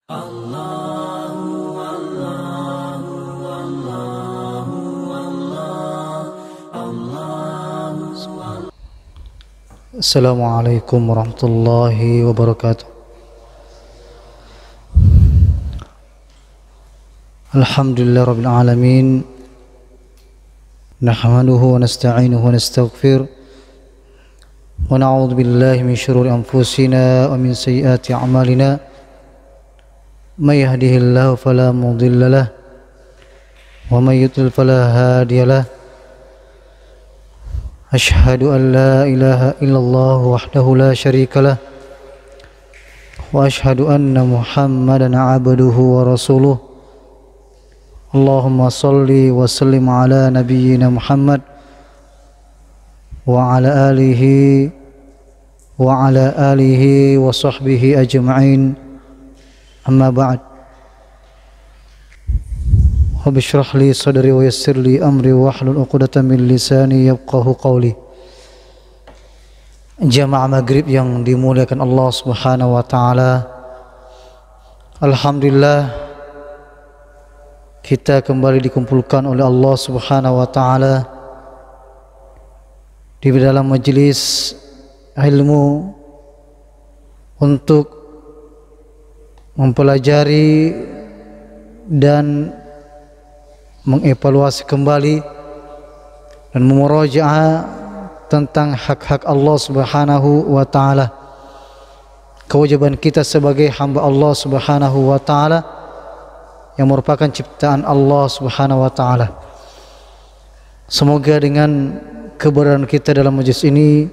Assalamualaikum warahmatullahi wabarakatuh. Alhamdulillah rabbil alamin. Nahmaduhu wa nasta'inuhu wa nastaghfir. Wa na'udzu billahi min shururi anfusina wa min sayyiati a'malina. May yahdihillahu fala mudilla lahu wa may yudlil fala hadiya lahu. أشهد أن لا إله إلا الله وحده لا شريك له وأشهد أن محمدا عبده ورسوله اللهم صل وسلم على نبينا محمد وعلى آله وصحبه أجمعين أما بعد Rabbi shrah li sadri wa yassir li amri wahlul 'uqdatam min lisani yafqahu qawli. Jamaah maghrib yang dimuliakan Allah Subhanahu wa taala. Alhamdulillah kita kembali dikumpulkan oleh Allah Subhanahu wa taala di dalam majelis ilmu untuk mempelajari dan mengevaluasi kembali dan memurajaah tentang hak-hak Allah Subhanahu wa taala. Kewajiban kita sebagai hamba Allah Subhanahu wa taala yang merupakan ciptaan Allah Subhanahu wa taala. Semoga dengan keberadaan kita dalam majlis ini,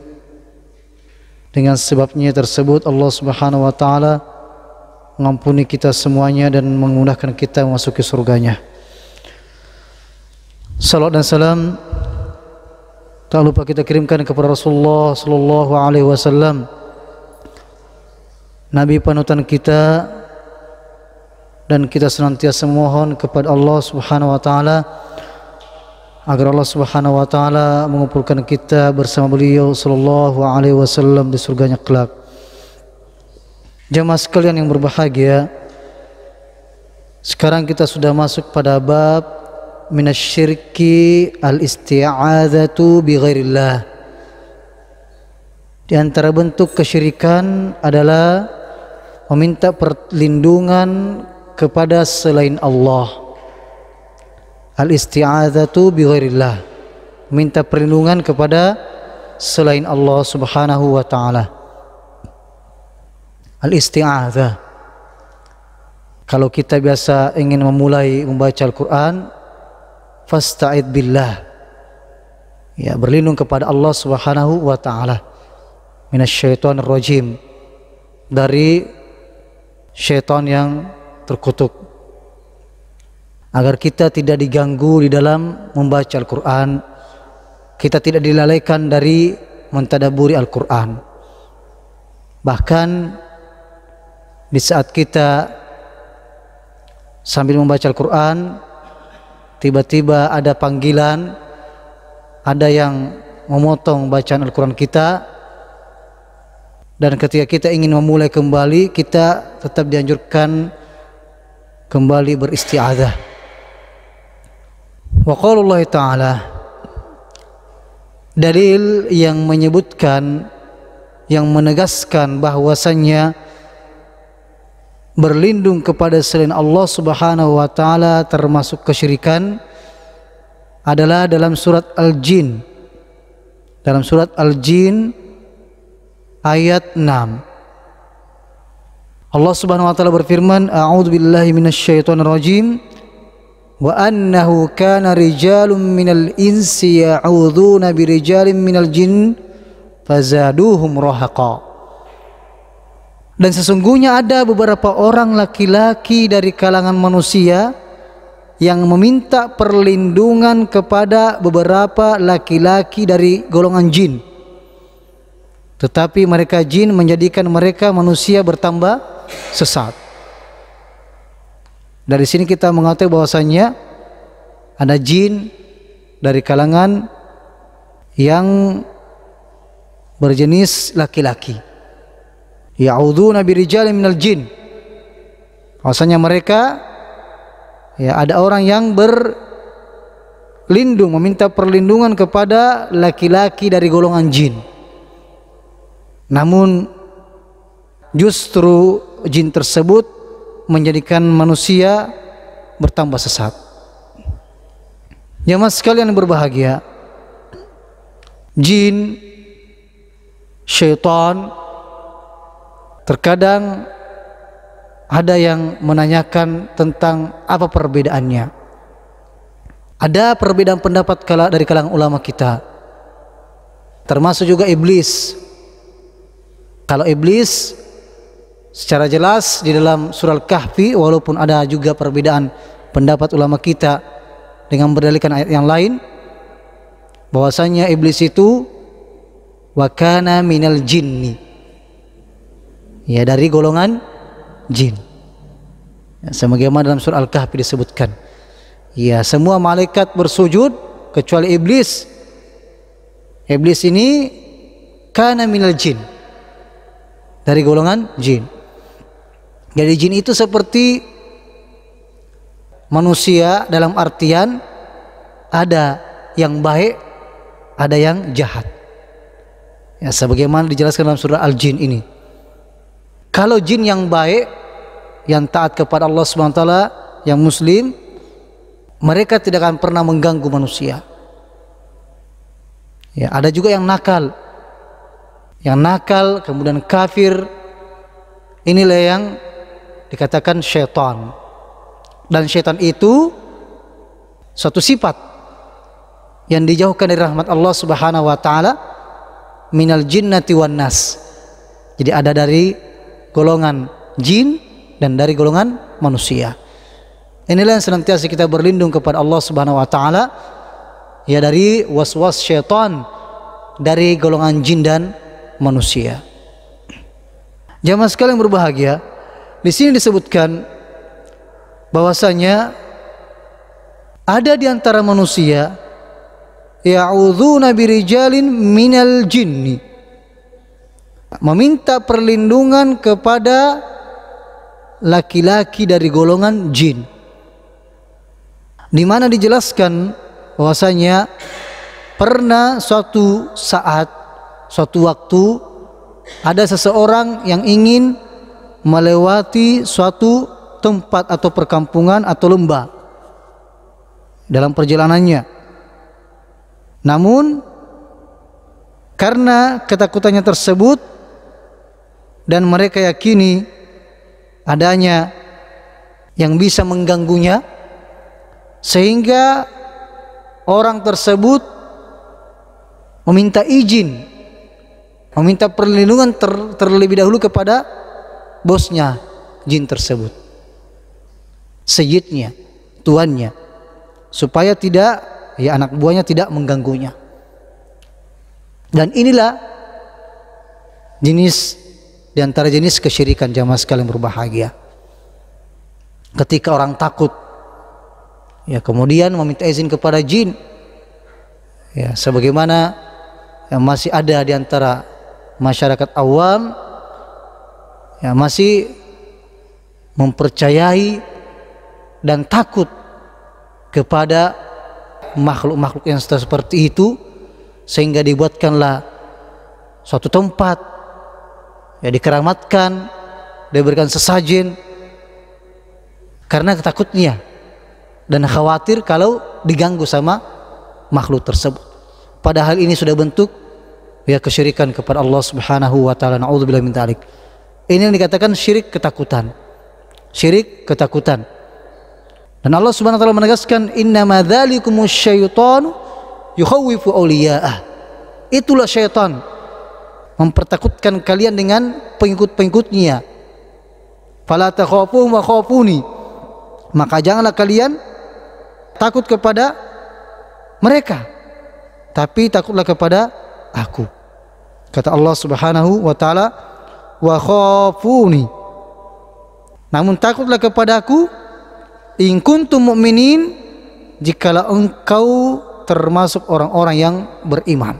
dengan sebabnya tersebut Allah Subhanahu wa taala mengampuni kita semuanya dan memudahkan kita memasuki surganya. Salawat dan salam tak lupa kita kirimkan kepada Rasulullah sallallahu alaihi wasallam, nabi panutan kita, dan kita senantiasa memohon kepada Allah Subhanahu wa taala agar Allah Subhanahu wa taala mengumpulkan kita bersama beliau sallallahu alaihi wasallam di surganya kelak. Jamaah sekalian yang berbahagia, sekarang kita sudah masuk pada bab minasyirki al-isti'adzatu bi ghairillah. Di antara bentuk kesyirikan adalah meminta perlindungan kepada selain Allah. Al-isti'adzatu bi ghairillah, minta perlindungan kepada selain Allah Subhanahu wa taala. Al-isti'adzah, kalau kita biasa ingin memulai membaca Al-Qur'an, fasta'id billah, ya, berlindung kepada Allah Subhanahu wa taala, minasyaitonir rajim, dari syaitan yang terkutuk, agar kita tidak diganggu di dalam membaca Al-Qur'an, kita tidak dilalaikan dari mentadaburi Al-Qur'an. Bahkan di saat kita sambil membaca Al-Qur'an, tiba-tiba ada panggilan, ada yang memotong bacaan Al-Quran kita, dan ketika kita ingin memulai kembali, kita tetap dianjurkan kembali beristi'adzah. Wa qaulullah ta'ala, dalil yang menyebutkan, yang menegaskan bahwasannya berlindung kepada selain Allah Subhanahu wa taala termasuk kesyirikan adalah dalam surat Al-Jin. Dalam surat Al-Jin ayat 6. Allah Subhanahu wa taala berfirman, a'udzu billahi minasyaitonir rajim, wa annahu kana rijalun minal insi ya'udzuna birijalin minal jin fazaduhum rahaqa. Dan sesungguhnya ada beberapa orang laki-laki dari kalangan manusia yang meminta perlindungan kepada beberapa laki-laki dari golongan jin, tetapi mereka jin menjadikan mereka manusia bertambah sesat. Dari sini kita mengetahui bahwasannya ada jin dari kalangan yang berjenis laki-laki, ya'udzuna birijalin minal jin, Bahwasanya mereka ya ada orang yang berlindung, meminta perlindungan kepada laki-laki dari golongan jin. Namun justru jin tersebut menjadikan manusia bertambah sesat. Jemaah sekalian yang berbahagia, jin, syaitan, terkadang ada yang menanyakan tentang apa perbedaannya. Ada perbedaan pendapat dari kalangan ulama kita, termasuk juga iblis. Kalau iblis secara jelas di dalam surah Al-Kahfi, walaupun ada juga perbedaan pendapat ulama kita dengan berdalilkan ayat yang lain, bahwasanya iblis itu wa kana minal jinni, ya dari golongan jin. Ya, sebagaimana dalam surah Al-Kahfi disebutkan, ya semua malaikat bersujud kecuali iblis. Iblis ini kana minal jin, dari golongan jin. Jadi jin itu seperti manusia dalam artian ada yang baik, ada yang jahat. Ya, sebagaimana dijelaskan dalam surah Al-Jin ini. Kalau jin yang baik, yang taat kepada Allah SWT, yang muslim, mereka tidak akan pernah mengganggu manusia. Ya, ada juga yang nakal. Yang nakal kemudian kafir, inilah yang dikatakan syaitan. Dan syaitan itu suatu sifat yang dijauhkan dari rahmat Allah Subhanahu wa taala, minal jinnati wan nas. Jadi ada dari golongan jin dan dari golongan manusia. Inilah yang senantiasa kita berlindung kepada Allah Subhanahu wa taala, ya dari waswas syaitan dari golongan jin dan manusia. Jamaah sekalian berbahagia, di sini disebutkan bahwasanya ada di antara manusia ya'udzuna birijalin minal jinni, meminta perlindungan kepada laki-laki dari golongan jin, di mana dijelaskan bahwasanya pernah suatu saat, suatu waktu ada seseorang yang ingin melewati suatu tempat atau perkampungan atau lembah dalam perjalanannya. Namun karena ketakutannya tersebut dan mereka yakini adanya yang bisa mengganggunya, sehingga orang tersebut meminta izin, meminta perlindungan terlebih dahulu kepada bosnya jin tersebut, sayyidnya, tuannya, supaya tidak, ya anak buahnya tidak mengganggunya. Dan inilah jenis di antara jenis kesyirikan, jamaah sekalian berbahagia. Ketika orang takut, ya kemudian meminta izin kepada jin, ya sebagaimana yang masih ada di antara masyarakat awam, ya masih mempercayai dan takut kepada makhluk-makhluk yang seperti itu, sehingga dibuatkanlah suatu tempat, ya dikeramatkan, diberikan sesajen karena ketakutnya dan khawatir kalau diganggu sama makhluk tersebut. Padahal ini sudah bentuk ya kesyirikan kepada Allah Subhanahu wa taala. Nauzubillah min dzalik. Ini yang dikatakan syirik ketakutan. Syirik ketakutan. Dan Allah Subhanahu wa taala menegaskan, innama dzalikumus syaitanu yukhawwifu awliya'ah. Itulah syaitan mempertakutkan kalian dengan pengikut-pengikutnya. Fala takhafu wa khafuni. Maka janganlah kalian takut kepada mereka, tapi takutlah kepada aku. Kata Allah Subhanahu wa taala, wa khafuni. Namun takutlah kepada aku in kuntum mu'minin, jikalau engkau termasuk orang-orang yang beriman.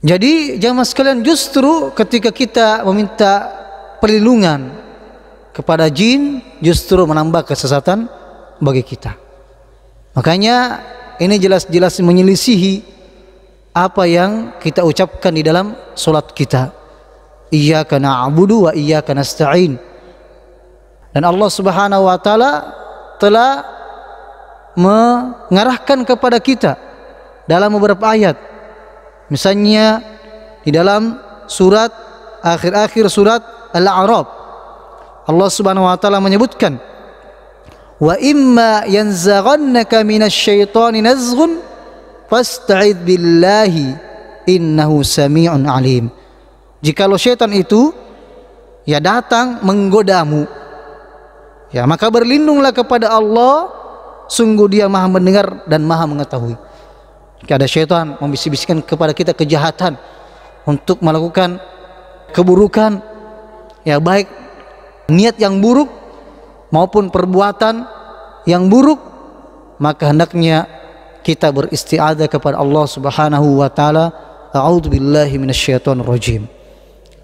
Jadi jamaah sekalian, justru ketika kita meminta perlindungan kepada jin justru menambah kesesatan bagi kita. Makanya ini jelas-jelas menyelisihi apa yang kita ucapkan di dalam solat kita. Iyyaka na'budu wa iyyaka nasta'in. Dan Allah Subhanahu wa taala telah mengarahkan kepada kita dalam beberapa ayat. Misalnya di dalam surat akhir-akhir surat Al-A'raf, Allah Subhanahu wa taala menyebutkan, wa imma yanzaghannaka minasyaitani nazghun fasta'id billahi innahu sami'un alim. Jikalau syaitan itu ya datang menggodamu, ya maka berlindunglah kepada Allah, sungguh Dia Maha mendengar dan Maha mengetahui. Jika ada syaitan membisik-bisikkan kepada kita kejahatan untuk melakukan keburukan, ya baik niat yang buruk maupun perbuatan yang buruk, maka hendaknya kita beristi'adzah kepada Allah Subhanahu wa taala. A'udzubillahi minasyaitonir rajim.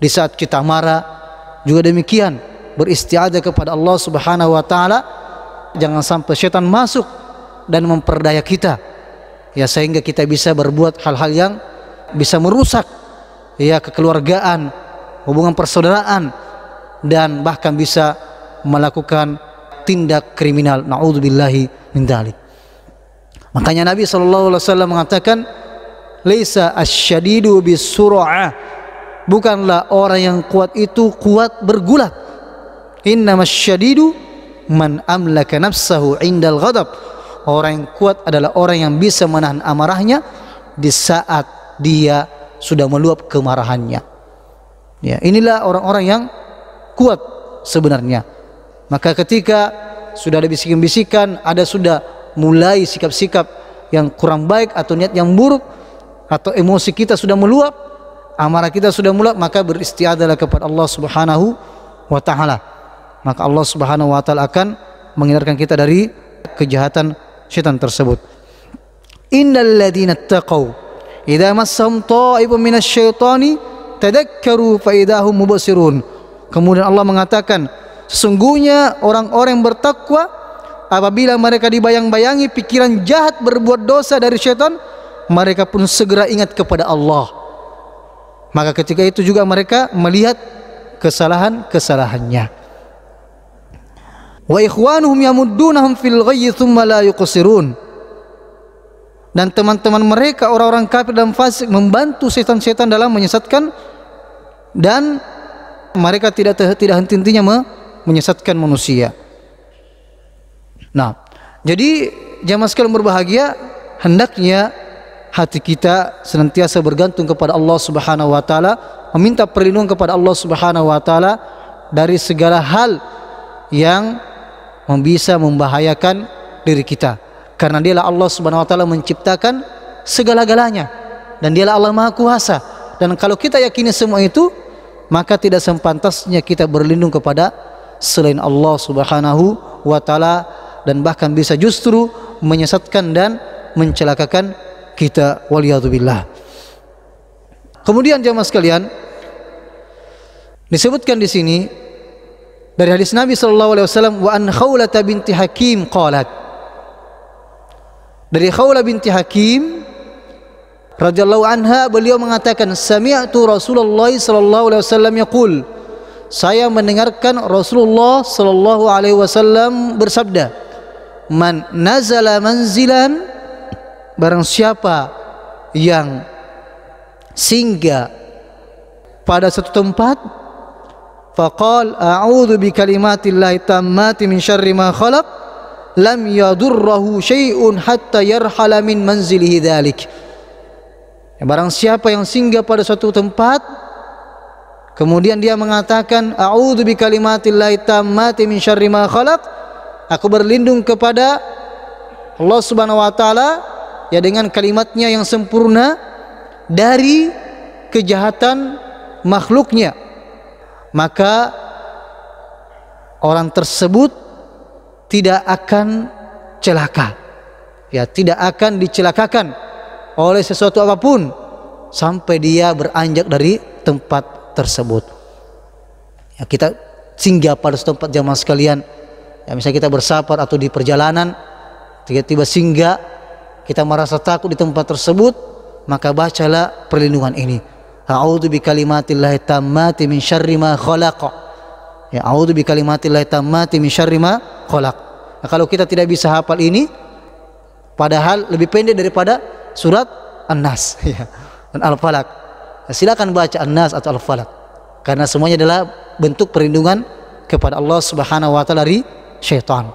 Di saat kita marah juga demikian, beristi'adzah kepada Allah Subhanahu wa taala, jangan sampai syaitan masuk dan memperdaya kita, ya sehingga kita bisa berbuat hal-hal yang bisa merusak ya kekeluargaan, hubungan persaudaraan, dan bahkan bisa melakukan tindak kriminal. Na'udzubillahi min dzalik. Makanya Nabi SAW mengatakan, laisa asyadidu bisur'ah, bukanlah orang yang kuat itu kuat bergulat. Innamasyadidu man amlaka nafsahu indal ghadab. Orang yang kuat adalah orang yang bisa menahan amarahnya di saat dia sudah meluap kemarahannya. Ya, inilah orang-orang yang kuat sebenarnya. Maka ketika sudah ada bisikan-bisikan, ada sudah mulai sikap-sikap yang kurang baik atau niat yang buruk, atau emosi kita sudah meluap, amarah kita sudah meluap, maka beristiadzahlah kepada Allah Subhanahu wa taala. Maka Allah Subhanahu wa taala akan menghindarkan kita dari kejahatan syaitan tersebut. Innal ladzina taqaw idza massahum ta'ibun minasyaitani tadakkaru fa idahum mubsirun. Kemudian Allah mengatakan, sesungguhnya orang-orang yang bertakwa apabila mereka dibayang-bayangi pikiran jahat berbuat dosa dari syaitan, mereka pun segera ingat kepada Allah. Maka ketika itu juga mereka melihat kesalahan-kesalahannya. Wa ikhwanuhum yamuddunahum fil ghayyi thumma la yuqsirun. Dan teman-teman mereka orang-orang kafir dan fasik membantu setan-setan dalam menyesatkan, dan mereka tidak henti-hentinya menyesatkan manusia. Nah, jadi jamaah sekalian berbahagia, hendaknya hati kita senantiasa bergantung kepada Allah Subhanahu wa taala, meminta perlindungan kepada Allah Subhanahu wa taala dari segala hal yang bisa membahayakan diri kita. Karena Dialah Allah Subhanahu wa taala menciptakan segala-galanya, dan Dialah Allah Maha Kuasa. Dan kalau kita yakini semua itu, maka tidak sepantasnya kita berlindung kepada selain Allah Subhanahu wa taala, dan bahkan bisa justru menyesatkan dan mencelakakan kita, waliyadzubillah. Kemudian jamaah sekalian, disebutkan di sini dari hadis Nabi sallallahu alaihi wasallam, wa an Khawlah binti Hakim qalat, dari Khawlah binti Hakim radhiyallahu anha, beliau mengatakan, sami'tu Rasulullah sallallahu alaihi wasallam yaqul, saya mendengarkan Rasulullah sallallahu alaihi wasallam bersabda, man nazala manzilan, barang siapa yang singgah pada satu tempat, faqal a'udzu bikalimatillahi tammati min syarri ma khalaq, lam yadurruhu syai'un hatta yarhala min manzilihi dzalik. Barang siapa yang singgah pada suatu tempat, kemudian dia mengatakan, a'udzu bikalimatillahi tammati min syarri ma khalaq, aku berlindung kepada Allah Subhanahu wa taala, ya dengan kalimatnya yang sempurna dari kejahatan makhluknya, maka orang tersebut tidak akan celaka, ya tidak akan dicelakakan oleh sesuatu apapun sampai dia beranjak dari tempat tersebut. Ya, kita singgah pada suatu tempat jamaah sekalian. Ya, misalnya kita bersafar atau di perjalanan, tiba-tiba singgah, kita merasa takut di tempat tersebut, maka bacalah perlindungan ini. A'udzu bikalimatillahi tammati min syarri ma khalaq. Ya, a'udzu bikalimatillahi tammati min syarri ma khalaq. Nah, kalau kita tidak bisa hafal ini, padahal lebih pendek daripada surat An-Nas ya, dan Al-Falaq. Nah, silakan baca An-Nas atau Al-Falaq, karena semuanya adalah bentuk perlindungan kepada Allah Subhanahu wa taala dari syaitan.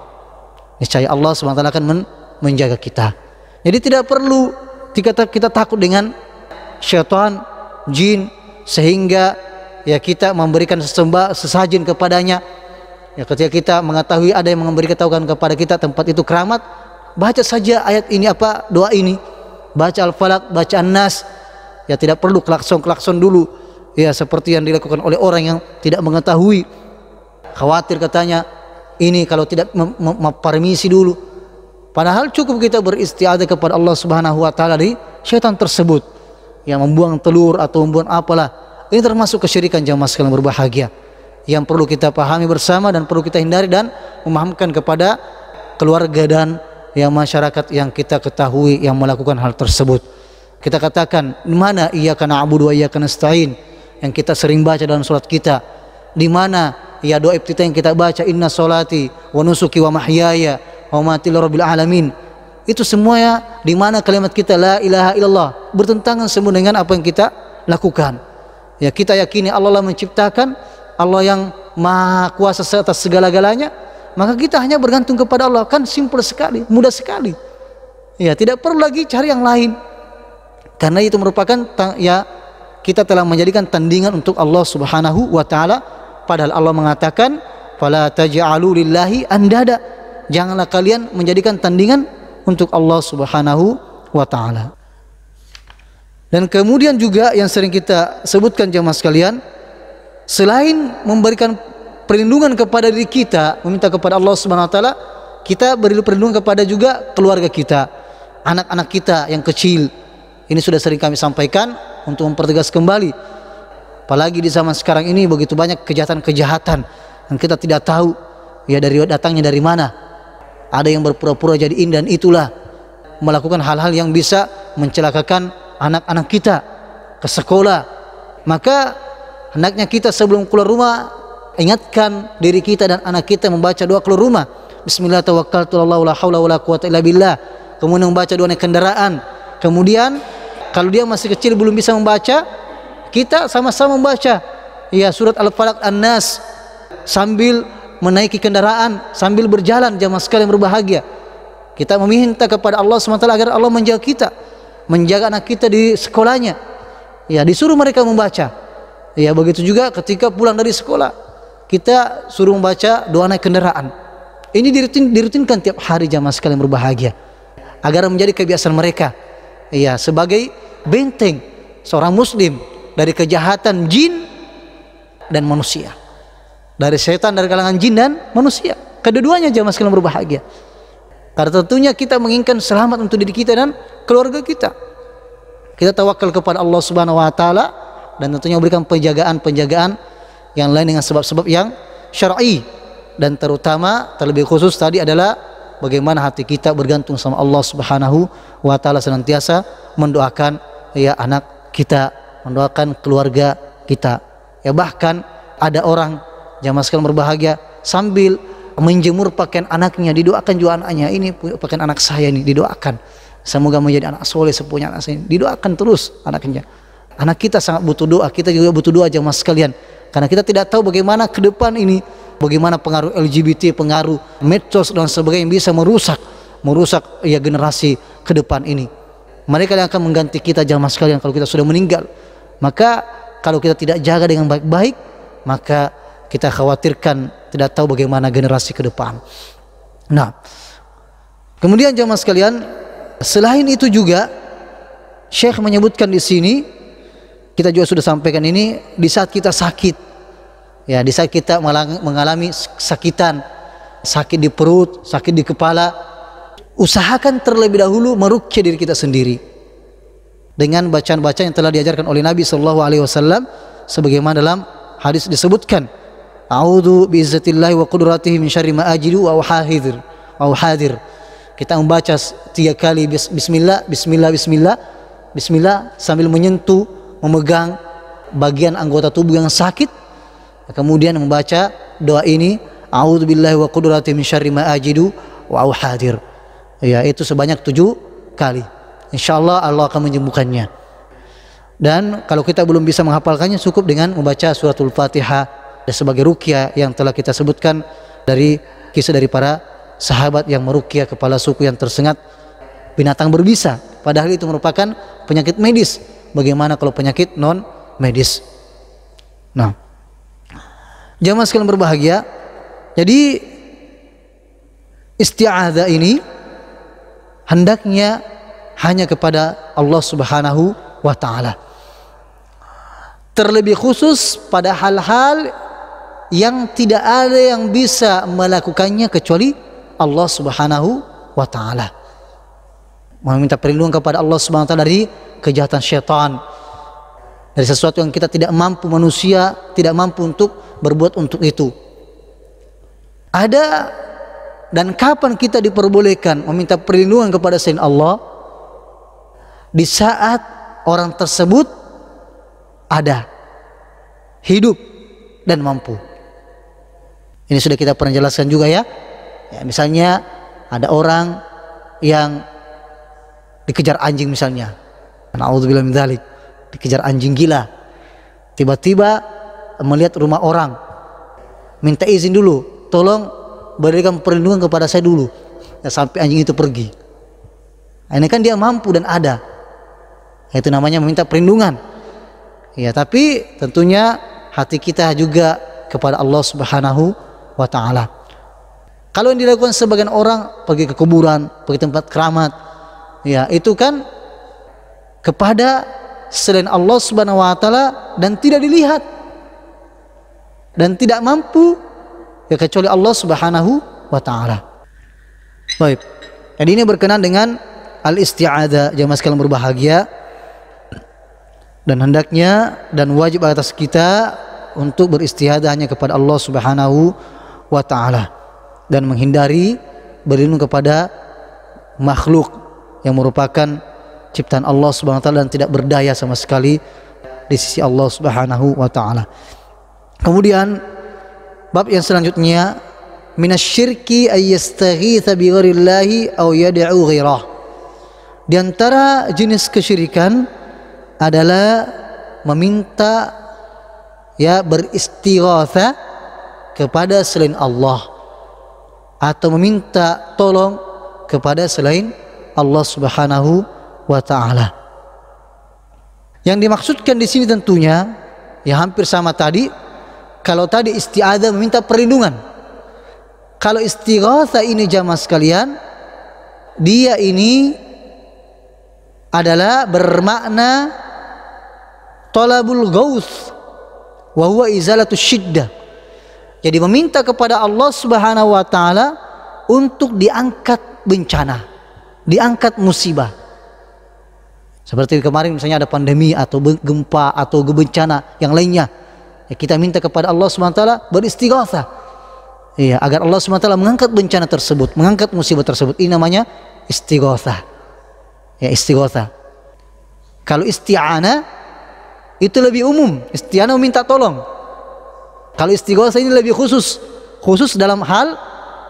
Niscaya Allah Subhanahu wa taala akan menjaga kita. Jadi tidak perlu kita takut dengan syaitan, jin, sehingga ya kita memberikan sesajen kepadanya. Ya, ketika kita mengetahui ada yang memberi ketahuan kepada kita tempat itu keramat, baca saja ayat ini, doa ini, baca Al-Falaq, baca An-Nas. Ya, tidak perlu klakson dulu ya, seperti yang dilakukan oleh orang yang tidak mengetahui, khawatir katanya ini kalau tidak mempermisi dulu. Padahal cukup kita beristiadah kepada Allah Subhanahu wa taala dari syaitan tersebut yang membuang telur atau membuang apalah. Ini termasuk kesyirikan jamaah sekalian berbahagia yang perlu kita pahami bersama dan perlu kita hindari dan memahamkan kepada keluarga dan yang masyarakat yang kita ketahui yang melakukan hal tersebut. Kita katakan, di mana iyyaka na'budu wa iyyaka nasta'in yang kita sering baca dalam salat kita, di mana ya doa iftitah yang kita baca, inna sholati wa nusuki wa mahyaya wa mamati lirabbil alamin, itu semuanya di mana kalimat kita la ilaha illallah bertentangan semua dengan apa yang kita lakukan. Ya, kita yakini Allah lah menciptakan, Allah yang maha kuasa atas segala-galanya, maka kita hanya bergantung kepada Allah. Kan simpel sekali, mudah sekali. Ya, tidak perlu lagi cari yang lain, karena itu merupakan ya kita telah menjadikan tandingan untuk Allah Subhanahu wa taala, padahal Allah mengatakan fala taj'alu lillahi andada, janganlah kalian menjadikan tandingan untuk Allah Subhanahu wa taala. Dan kemudian juga yang sering kita sebutkan jemaah sekalian, selain memberikan perlindungan kepada diri kita, meminta kepada Allah Subhanahu wa taala, kita beri perlindungan kepada juga keluarga kita, anak-anak kita yang kecil. Ini sudah sering kami sampaikan untuk mempertegas kembali. Apalagi di zaman sekarang ini begitu banyak kejahatan-kejahatan yang kita tidak tahu ya datangnya dari mana. Ada yang berpura-pura jadi ini dan itulah, melakukan hal-hal yang bisa mencelakakan anak-anak kita ke sekolah. Maka hendaknya kita sebelum keluar rumah ingatkan diri kita dan anak kita membaca doa keluar rumah. Bismillah tawakkaltu ala Allah la haula wala quwata illa billah. Kemudian membaca doa naik kendaraan. Kemudian kalau dia masih kecil belum bisa membaca, kita sama-sama membaca ya surat Al-Falaq, An-Nas sambil menaiki kendaraan, sambil berjalan jamaah sekalian berbahagia. Kita meminta kepada Allah SWT agar Allah menjaga kita, menjaga anak kita di sekolahnya. Ya, disuruh mereka membaca. Ya, begitu juga ketika pulang dari sekolah, kita suruh membaca doa naik kendaraan. Ini dirutinkan tiap hari jamaah sekalian berbahagia, agar menjadi kebiasaan mereka. Ya, sebagai benteng seorang muslim dari kejahatan jin dan manusia, dari setan, dari kalangan jin dan manusia, kedua-duanya jamaah sekalian berbahagia. Karena tentunya kita menginginkan selamat untuk diri kita dan keluarga kita. Kita tawakal kepada Allah Subhanahu wa taala dan tentunya memberikan penjagaan yang lain dengan sebab-sebab yang syar'i, dan terlebih khusus tadi adalah bagaimana hati kita bergantung sama Allah Subhanahu wa taala, senantiasa mendoakan ya anak kita, mendoakan keluarga kita. Ya, bahkan ada orang jamaah sekalian berbahagia sambil menjemur pakaian anaknya, didoakan juga anaknya, ini pakaian anak saya ini didoakan, semoga menjadi anak soleh sepunya anak saya ini, didoakan terus anaknya. Anak kita sangat butuh doa, kita juga butuh doa jamaah sekalian, karena kita tidak tahu bagaimana ke depan ini, bagaimana pengaruh LGBT, pengaruh medsos dan sebagainya yang bisa merusak ya generasi ke depan ini. Mereka yang akan mengganti kita jamaah sekalian kalau kita sudah meninggal. Maka kalau kita tidak jaga dengan baik-baik, maka kita khawatirkan tidak tahu bagaimana generasi ke depan. Nah, kemudian jamaah sekalian, selain itu juga Syekh menyebutkan di sini, kita juga sudah sampaikan ini, di saat kita sakit, ya di saat kita mengalami sakit di perut, sakit di kepala, usahakan terlebih dahulu meruqyah diri kita sendiri dengan bacaan-bacaan yang telah diajarkan oleh Nabi SAW, sebagaimana dalam hadis disebutkan A'udzu bi'izzatillahi wa qudratihi min syarri ma ajidu wa uhadir. Kita membaca 3 kali bismillah, bismillah, bismillah, bismillah sambil menyentuh, memegang bagian anggota tubuh yang sakit. Kemudian membaca doa ini, a'udzu billahi wa qudratihi min syarri ma ajidu wa uhadir. Ya, itu sebanyak 7 kali. Insyaallah Allah akan menyembuhkannya. Dan kalau kita belum bisa menghafalkannya, cukup dengan membaca suratul Fatihah dan sebagai ruqyah yang telah kita sebutkan dari kisah dari para sahabat yang meruqyah kepala suku yang tersengat binatang berbisa, padahal itu merupakan penyakit medis. Bagaimana kalau penyakit non medis? Nah, jamaah sekalian berbahagia, jadi isti'adzah ini hendaknya hanya kepada Allah Subhanahu wa ta'ala, terlebih khusus pada hal-hal yang tidak ada yang bisa melakukannya kecuali Allah Subhanahu wa ta'ala. Meminta perlindungan kepada Allah Subhanahu wa ta'ala dari kejahatan syaitan, dari sesuatu yang kita tidak mampu, manusia tidak mampu untuk berbuat untuk itu. Ada dan kapan kita diperbolehkan meminta perlindungan kepada selain Allah? Di saat orang tersebut ada, hidup dan mampu. Ini sudah kita pernah jelaskan juga ya. Misalnya ada orang yang dikejar anjing misalnya. Na'udzubillah min dzalik. Dikejar anjing gila. Tiba-tiba melihat rumah orang. Minta izin dulu, tolong berikan perlindungan kepada saya dulu. Ya, sampai anjing itu pergi. Nah, ini kan dia mampu dan ada. Itu namanya meminta perlindungan. Ya, tapi tentunya hati kita juga kepada Allah Subhanahu wa ta'ala. Kalau yang dilakukan sebagian orang, pergi ke kuburan, pergi tempat keramat, ya itu kan kepada selain Allah Subhanahu wa ta'ala dan tidak dilihat dan tidak mampu ya kecuali Allah Subhanahu wa ta'ala. Baik, jadi ini berkenaan dengan al-isti'adzah, jamaah sekalian berbahagia, dan hendaknya dan wajib atas kita untuk beristi'adzah hanya kepada Allah Subhanahu wa ta'ala dan menghindari berlindung kepada makhluk yang merupakan ciptaan Allah Subhanahu wa ta'ala dan tidak berdaya sama sekali di sisi Allah Subhanahu wa ta'ala. Kemudian bab yang selanjutnya, minasyirki ayyastaghitsa bi ghairillahi aw yad'u ghairah. Di antara jenis kesyirikan adalah meminta ya beristighatsah kepada selain Allah atau meminta tolong kepada selain Allah Subhanahu wa ta'ala. Yang dimaksudkan di sini tentunya ya hampir sama tadi. Kalau tadi isti'adzah meminta perlindungan, kalau istighatsah ini jamaah sekalian, dia ini adalah bermakna talabul ghauts wa huwa izalatus syiddah. Jadi meminta kepada Allah Subhanahu wa ta'ala untuk diangkat bencana, diangkat musibah. Seperti kemarin misalnya ada pandemi atau gempa atau bencana yang lainnya. Ya, kita minta kepada Allah Subhanahu wa ta'ala beristighatsah. Iya, agar Allah Subhanahu wa ta'ala mengangkat bencana tersebut, mengangkat musibah tersebut. Ini namanya istighatsah. Ya, istighatsah. Kalau isti'anah itu lebih umum. Isti'anah meminta tolong. Kalau istighatsah ini lebih khusus dalam hal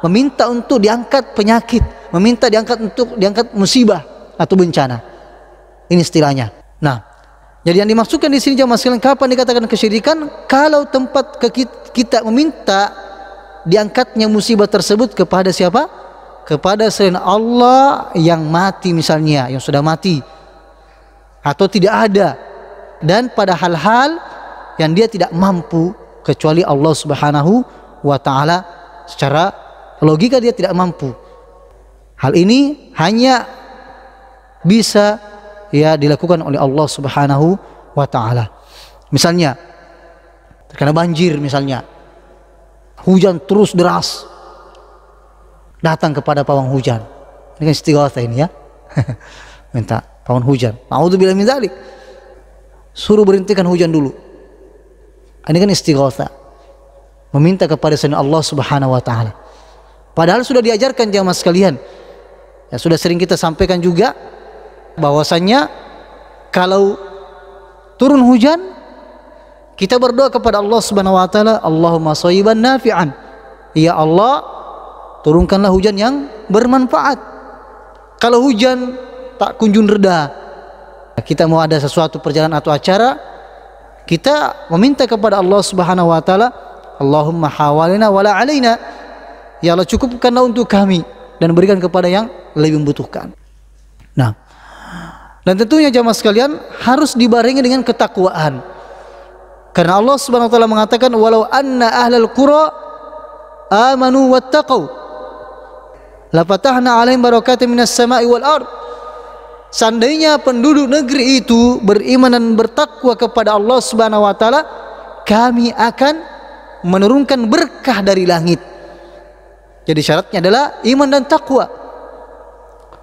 meminta untuk diangkat penyakit, meminta diangkat musibah atau bencana. Ini istilahnya. Nah, jadi yang dimaksudkan di sini jamaah sekalian, kapan dikatakan kesyirikan? Kalau tempat kita meminta diangkatnya musibah tersebut kepada siapa? Kepada selain Allah yang mati misalnya, yang sudah mati atau tidak ada, dan pada hal-hal yang dia tidak mampu kecuali Allah Subhanahu wa ta'ala. Secara logika dia tidak mampu. Hal ini hanya bisa ya dilakukan oleh Allah Subhanahu wa ta'ala. Misalnya terkena banjir, misalnya hujan terus deras, datang kepada pawang hujan. Ini kan istighatsah ini ya. Minta pawang hujan, a'udzubillahi min dzalik, suruh berhentikan hujan dulu. Ini kan istighatsah. meminta kepada selain Allah Subhanahu wa taala. Padahal sudah diajarkan jamaah sekalian. Ya, sudah sering kita sampaikan juga bahwasannya kalau turun hujan kita berdoa kepada Allah Subhanahu wa taala, Allahumma shayyiban nafi'an. Ya Allah, turunkanlah hujan yang bermanfaat. Kalau hujan tak kunjung reda, kita mau ada sesuatu perjalanan atau acara, kita meminta kepada Allah Subhanahu wa taala, Allahumma hawalina wala alaina. Ya Allah, cukupkanlah untuk kami dan berikan kepada yang lebih membutuhkan. Nah, dan tentunya jamaah sekalian harus dibarengi dengan ketakwaan. Karena Allah Subhanahu wa taala mengatakan, walau anna ahlal qura amanu wattaqau la fatahna 'alaihim barakatin minas sama'i wal ard. Seandainya penduduk negeri itu beriman dan bertakwa kepada Allah Subhanahu wa taala, kami akan menurunkan berkah dari langit. Jadi syaratnya adalah iman dan takwa.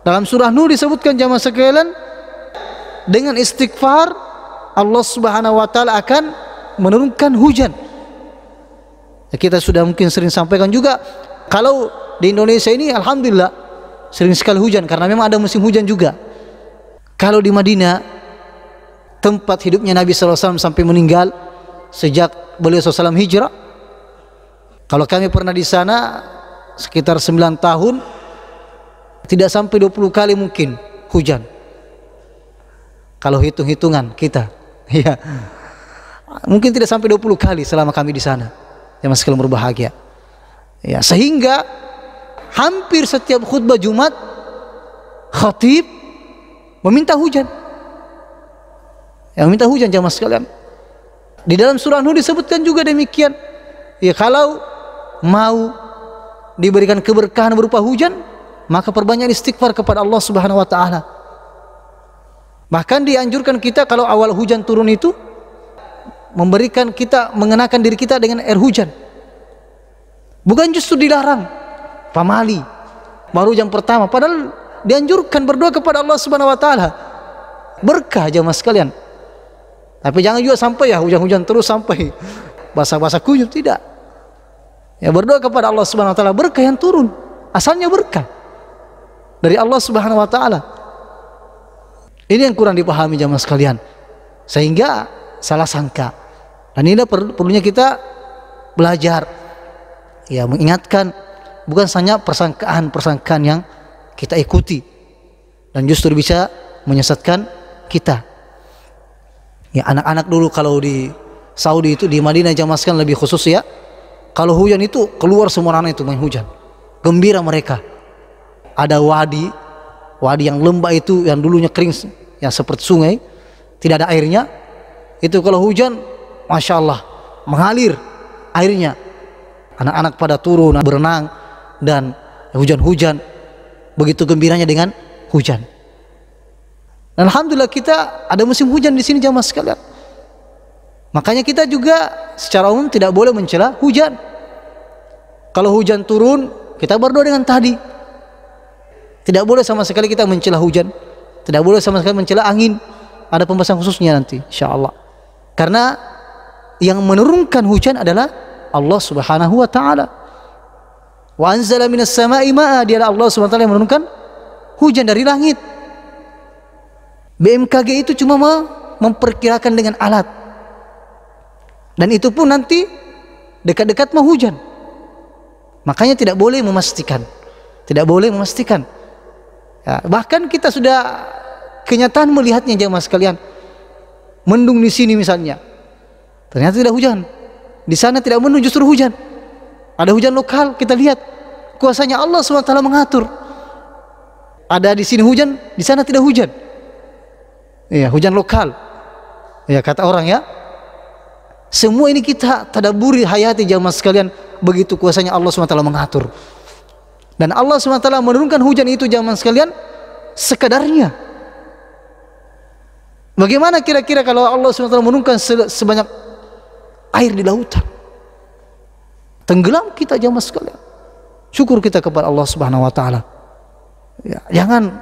Dalam surah Nur disebutkan jamaah sekalian, dengan istighfar Allah Subhanahu wa taala akan menurunkan hujan. Ya, kita sudah mungkin sering sampaikan juga, kalau di Indonesia ini alhamdulillah sering sekali hujan karena memang ada musim hujan juga. Kalau di Madinah, tempat hidupnya Nabi SAW sampai meninggal sejak beliau SAW hijrah, kalau kami pernah di sana sekitar 9 tahun, tidak sampai 20 kali mungkin hujan. Kalau hitung-hitungan kita, ya mungkin tidak sampai 20 kali selama kami di sana. Ya, mas sekalian berbahagia. Ya, sehingga hampir setiap khutbah Jumat khatib meminta hujan. Ya, meminta hujan jamaah sekalian. Di dalam surah Nur disebutkan juga demikian. Ya, kalau mau diberikan keberkahan berupa hujan, maka perbanyak istighfar kepada Allah Subhanahu wa taala. Bahkan dianjurkan kita kalau awal hujan turun itu memberikan kita, mengenakan diri kita dengan air hujan. Bukan justru dilarang pamali baru jam pertama, padahal dianjurkan berdoa kepada Allah Subhanahu wa taala. Berkah jamaah sekalian. Tapi jangan juga sampai ya hujan-hujan terus sampai basah-basah kuyup, tidak. Ya, berdoa kepada Allah Subhanahu wa taala, berkah yang turun. Asalnya berkah dari Allah Subhanahu wa taala. Ini yang kurang dipahami jamaah sekalian. Sehingga salah sangka. Dan ini perlunya kita belajar. Ya, mengingatkan bukan hanya persangkaan yang kita ikuti dan justru bisa menyesatkan kita. Ya, anak-anak dulu kalau di Saudi itu, di Madinah jamaah sekalian lebih khusus ya, kalau hujan itu keluar semua anak itu main hujan, gembira mereka. Ada wadi yang lembah itu yang dulunya kering, yang seperti sungai, tidak ada airnya, itu kalau hujan masya Allah mengalir airnya. Anak-anak pada turun berenang dan hujan-hujan, begitu gembiranya dengan hujan. Dan alhamdulillah kita ada musim hujan di sini jamaah sekalian. Makanya kita juga secara umum tidak boleh mencela hujan. Kalau hujan turun, kita berdoa dengan tadi. Tidak boleh sama sekali kita mencela hujan. Tidak boleh sama sekali mencela angin. Ada pembahasan khususnya nanti insyaallah. Karena yang menurunkan hujan adalah Allah Subhanahu wa taala. Wa anzala minas sama'i ma'a, dia Allah Subhanahu wa taala yang menurunkan hujan dari langit. BMKG itu cuma memperkirakan dengan alat. Dan itu pun nanti dekat-dekat mau hujan. Makanya tidak boleh memastikan. Tidak boleh memastikan. Ya, bahkan kita sudah kenyataan melihatnya jamaah sekalian. Mendung di sini misalnya, ternyata tidak hujan. Di sana tidak mendung, justru hujan. Ada hujan lokal, kita lihat kuasanya Allah SWT mengatur. Ada di sini hujan, di sana tidak hujan. Ya, hujan lokal. Ya, kata orang ya. Semua ini kita tadabburi, hayati jamaah sekalian, begitu kuasanya Allah SWT mengatur. Dan Allah SWT menurunkan hujan itu jamaah sekalian sekadarnya. Bagaimana kira-kira kalau Allah SWT menurunkan sebanyak air di lautan? Tenggelam kita jamaah sekalian. Syukur kita kepada Allah Subhanahu wa taala. Ya, jangan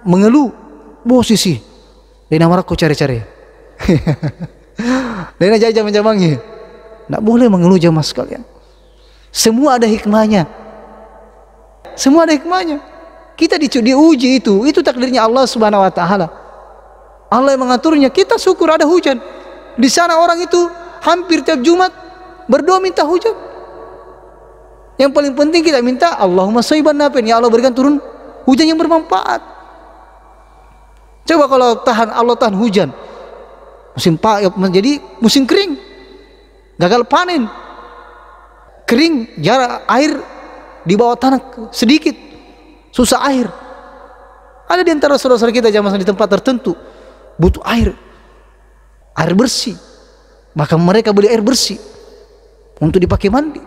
mengeluh, posisi. Dina marak ko cari-cari. Dina jaya jamang-jamangi. Tidak boleh mengeluh jamaah sekalian. Semua ada hikmahnya. Semua ada hikmahnya. Kita diuji itu takdirnya Allah Subhanahu wa taala. Allah yang mengaturnya. Kita syukur ada hujan. Di sana orang itu hampir tiap Jumat berdoa minta hujan. Yang paling penting kita minta Allahumma shayban nafi'an, ya Allah berikan turun hujan yang bermanfaat. Coba kalau Allah tahan hujan, menjadi musim kering, gagal panen, kering, jarak air di bawah tanah sedikit, susah air. Ada di antara saudara-saudara kita jamaah di tempat tertentu butuh air bersih, maka mereka beli air bersih untuk dipakai mandi.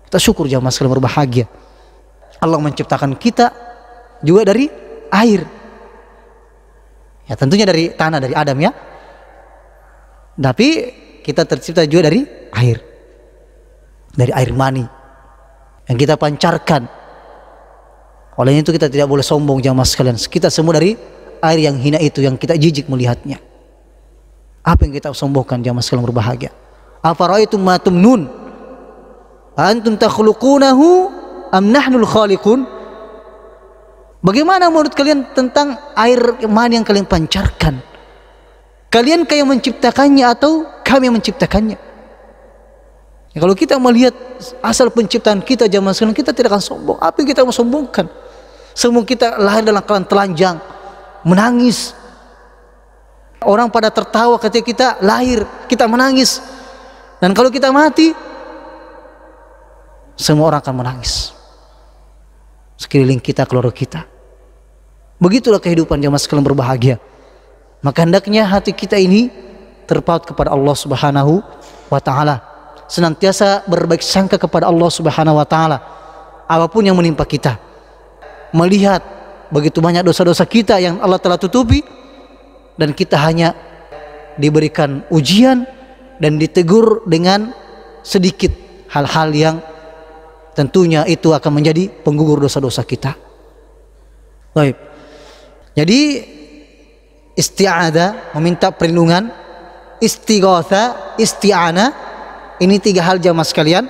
Kita syukur jamaah sekalian berbahagia. Allah menciptakan kita juga dari air. Ya tentunya dari tanah, dari Adam ya. Tapi kita tercipta juga dari air. Dari air mani yang kita pancarkan. Oleh itu kita tidak boleh sombong jamaah sekalian. Kita semua dari air yang hina itu, yang kita jijik melihatnya. Apa yang kita sombongkan jamaah sekalian berbahagia? Afara'aitum ma tumnun? Antum takhluqunahu am nahnul khaliqun? Bagaimana menurut kalian tentang air mani yang kalian pancarkan? Kalian kayak menciptakannya atau kami yang menciptakannya? Ya, kalau kita melihat asal penciptaan kita jamaah sekalian, kita tidak akan sombong. Apa yang kita mau sombongkan? Semua kita lahir dalam keadaan telanjang, menangis. Orang pada tertawa ketika kita lahir, kita menangis. Dan kalau kita mati, semua orang akan menangis. Sekeliling kita, keluarga kita. Begitulah kehidupan jamaah sekalian berbahagia. Maka hendaknya hati kita ini terpaut kepada Allah Subhanahu wa taala. Senantiasa berbaik sangka kepada Allah Subhanahu wa taala. Apapun yang menimpa kita. Melihat begitu banyak dosa-dosa kita yang Allah telah tutupi, dan kita hanya diberikan ujian dan ditegur dengan sedikit hal-hal yang tentunya itu akan menjadi penggugur dosa-dosa kita. Baik. Jadi isti'adzah, meminta perlindungan, istighatsah, isti'anah, ini tiga hal jamaah sekalian.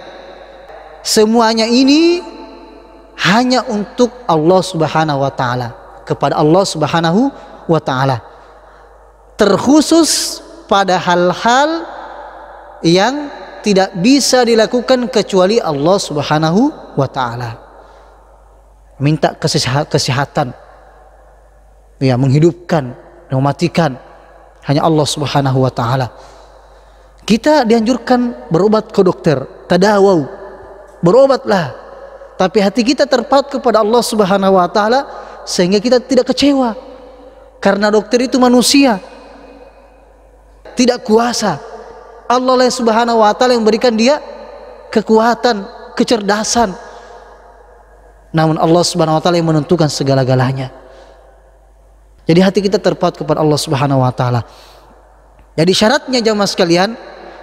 Semuanya ini hanya untuk Allah Subhanahu wa taala, kepada Allah Subhanahu wa taala. Terkhusus pada hal-hal yang tidak bisa dilakukan kecuali Allah Subhanahu wa taala. Minta kesehatan, ya, menghidupkan, mematikan, hanya Allah Subhanahu wa taala. Kita dianjurkan berobat ke dokter, tadawau, berobatlah. Tapi hati kita terpaut kepada Allah Subhanahu wa taala sehingga kita tidak kecewa. Karena dokter itu manusia, tidak kuasa. Allah Subhanahu wa taala yang berikan dia kekuatan, kecerdasan. Namun Allah Subhanahu wa taala yang menentukan segala-galanya. Jadi hati kita terpaut kepada Allah Subhanahu wa taala. Jadi syaratnya jamaah sekalian,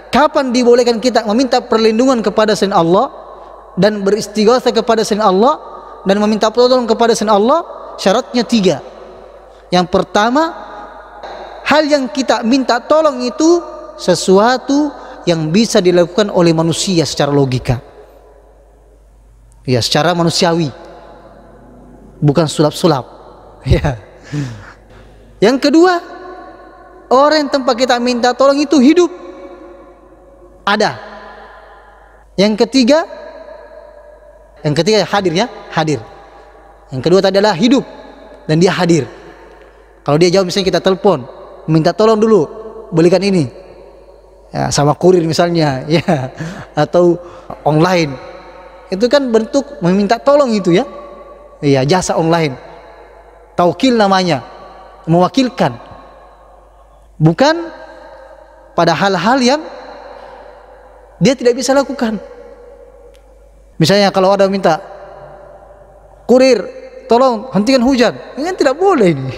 kapan dibolehkan kita meminta perlindungan kepada selain Allah dan beristighatsah kepada selain Allah dan meminta pertolongan kepada selain Allah? Syaratnya tiga. Yang pertama, hal yang kita minta tolong itu sesuatu yang bisa dilakukan oleh manusia secara logika, ya, secara manusiawi, bukan sulap-sulap, ya. Yang kedua, orang yang tempat kita minta tolong itu hidup, ada. Yang ketiga hadir, ya, hadir. Yang kedua adalah hidup dan dia hadir. Kalau dia jauh, misalnya kita telepon, minta tolong dulu, belikan ini, ya, sama kurir misalnya, ya, atau online, itu kan bentuk meminta tolong itu, ya, ya, jasa online, taukil namanya, mewakilkan, bukan pada hal-hal yang dia tidak bisa lakukan. Misalnya kalau ada minta kurir, tolong hentikan hujan, ini kan tidak boleh ini.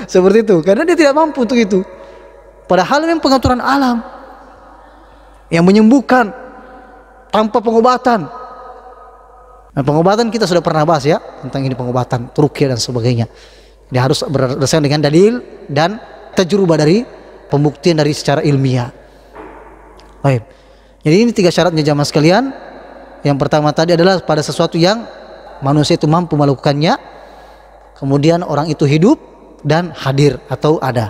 Seperti itu, karena dia tidak mampu untuk itu. Padahal memang pengaturan alam yang menyembuhkan tanpa pengobatan. Nah, pengobatan kita sudah pernah bahas, ya, tentang ini pengobatan, ruqyah dan sebagainya. Dia harus berdasarkan dengan dalil dan tajrubah dari pembuktian dari secara ilmiah. Baik. Jadi ini tiga syaratnya jamaah sekalian. Yang pertama tadi adalah pada sesuatu yang manusia itu mampu melakukannya, kemudian orang itu hidup dan hadir atau ada.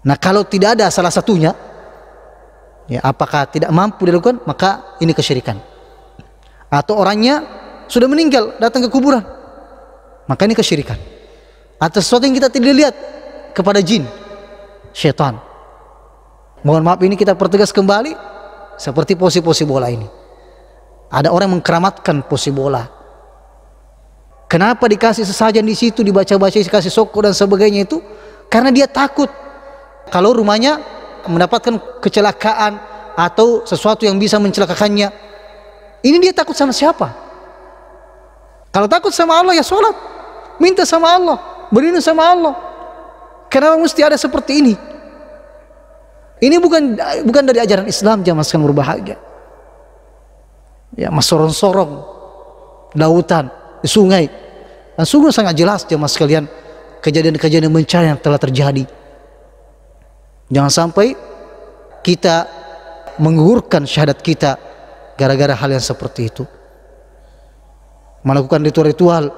Nah, kalau tidak ada salah satunya, ya apakah tidak mampu dilakukan, maka ini kesyirikan. Atau orangnya sudah meninggal, datang ke kuburan, maka ini kesyirikan. Atau sesuatu yang kita tidak lihat kepada jin, syaitan. Mohon maaf, ini kita pertegas kembali seperti posi-posi bola ini. Ada orang yang mengkeramatkan posi bola. Kenapa dikasih sesajen di situ, dibaca-baca, dikasih soko dan sebagainya itu? Karena dia takut kalau rumahnya mendapatkan kecelakaan atau sesuatu yang bisa mencelakakannya. Ini dia takut sama siapa? Kalau takut sama Allah ya sholat, minta sama Allah, berlindung sama Allah. Kenapa mesti ada seperti ini? Ini bukan dari ajaran Islam, jamaah sekalian berbahagia. Ya, sorong-sorong lautan, di sungai, dan sungguh sangat jelas jamaah sekalian kejadian-kejadian bencana yang telah terjadi. Jangan sampai kita menggugurkan syahadat kita gara-gara hal yang seperti itu. Melakukan ritual-ritual.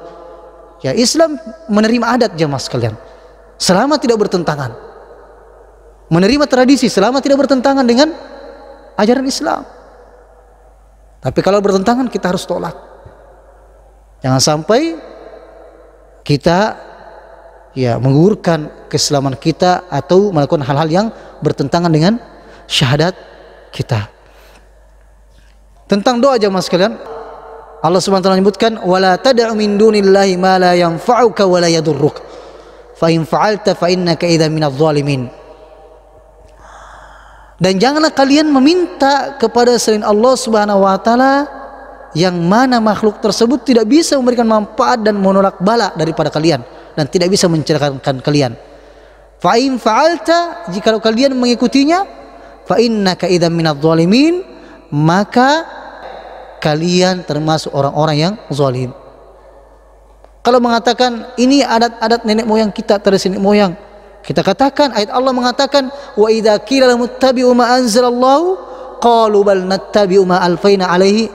Ya, Islam menerima adat jamaah sekalian selama tidak bertentangan. Menerima tradisi selama tidak bertentangan dengan ajaran Islam. Tapi kalau bertentangan kita harus tolak. Jangan sampai kita menggugurkan keislaman kita atau melakukan hal-hal yang bertentangan dengan syahadat kita. Tentang doa jamaah sekalian, Allah Subhanahu wa taala menyebutkan wala tad'u min dunillahi ma la yanfa'uka wa la yadurruk fa in fa'alta fa innaka idzan minadh dhalimin. Dan janganlah kalian meminta kepada selain Allah Subhanahu wa taala yang mana makhluk tersebut tidak bisa memberikan manfaat dan menolak bala daripada kalian dan tidak bisa mencelakakan kalian. Fa in fa'alta, jika kalian mengikutinya, fa innaka idzan minadh dhalimin, maka kalian termasuk orang-orang yang zalim. Kalau mengatakan ini adat-adat nenek moyang kita, tradisi nenek moyang, kita katakan ayat Allah mengatakan wa idza qila lahum ittabi'u ma anzalallahu qalu bal nattabi'u ma alfaina alaihi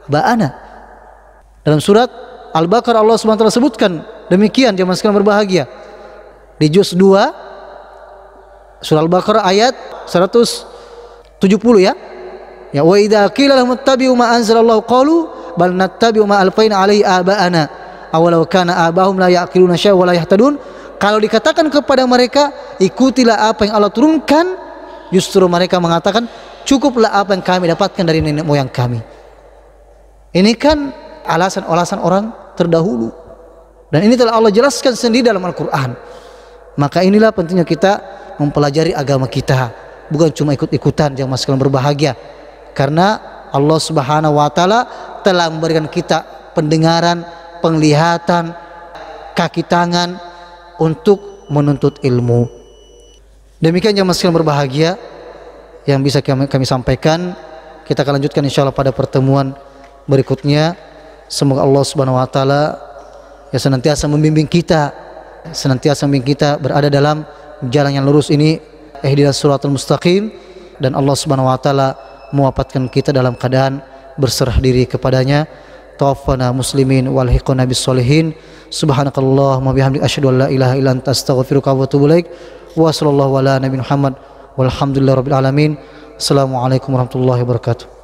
ba'ana. Dalam surat Al-Baqarah Allah Subhanahu wa taala sebutkan demikian jemaah sekalian berbahagia. Di juz 2 surah Al-Baqarah ayat 170 ya. Ya wa idza qila lahum ittabi'u ma anzalallahu qalu bal nattabi'u ma alfaina alaihi aba'ana awalau kana abahum la ya'qiluna syai'an wa la yahtadun. Kalau dikatakan kepada mereka ikutilah apa yang Allah turunkan, justru mereka mengatakan cukuplah apa yang kami dapatkan dari nenek moyang kami. Ini kan alasan-alasan orang terdahulu, dan ini telah Allah jelaskan sendiri dalam Al-Quran. Maka inilah pentingnya kita mempelajari agama kita, bukan cuma ikut-ikutan jamaah sekalian berbahagia. Karena Allah Subhanahu wa taala telah memberikan kita pendengaran, penglihatan, kaki tangan untuk menuntut ilmu. Demikian jamaah sekalian berbahagia yang bisa kami sampaikan. Kita akan lanjutkan insyaallah pada pertemuan berikutnya. Semoga Allah Subhanahu wa taala senantiasa membimbing kita, berada dalam jalan yang lurus ini, ihdinas siratal mustaqim, dan Allah Subhanahu wa taala mewafatkan kita dalam keadaan berserah diri kepadanya. Tawaffana muslimin walhiqna bis solihin. Subhanakallahumma bihamdika asyhadu an la ilaha illa anta astaghfiruka wa atubu ilaik. Wa sallallahu ala nabiyina Muhammad walhamdulillahi rabbil alamin. Assalamualaikum warahmatullahi wabarakatuh.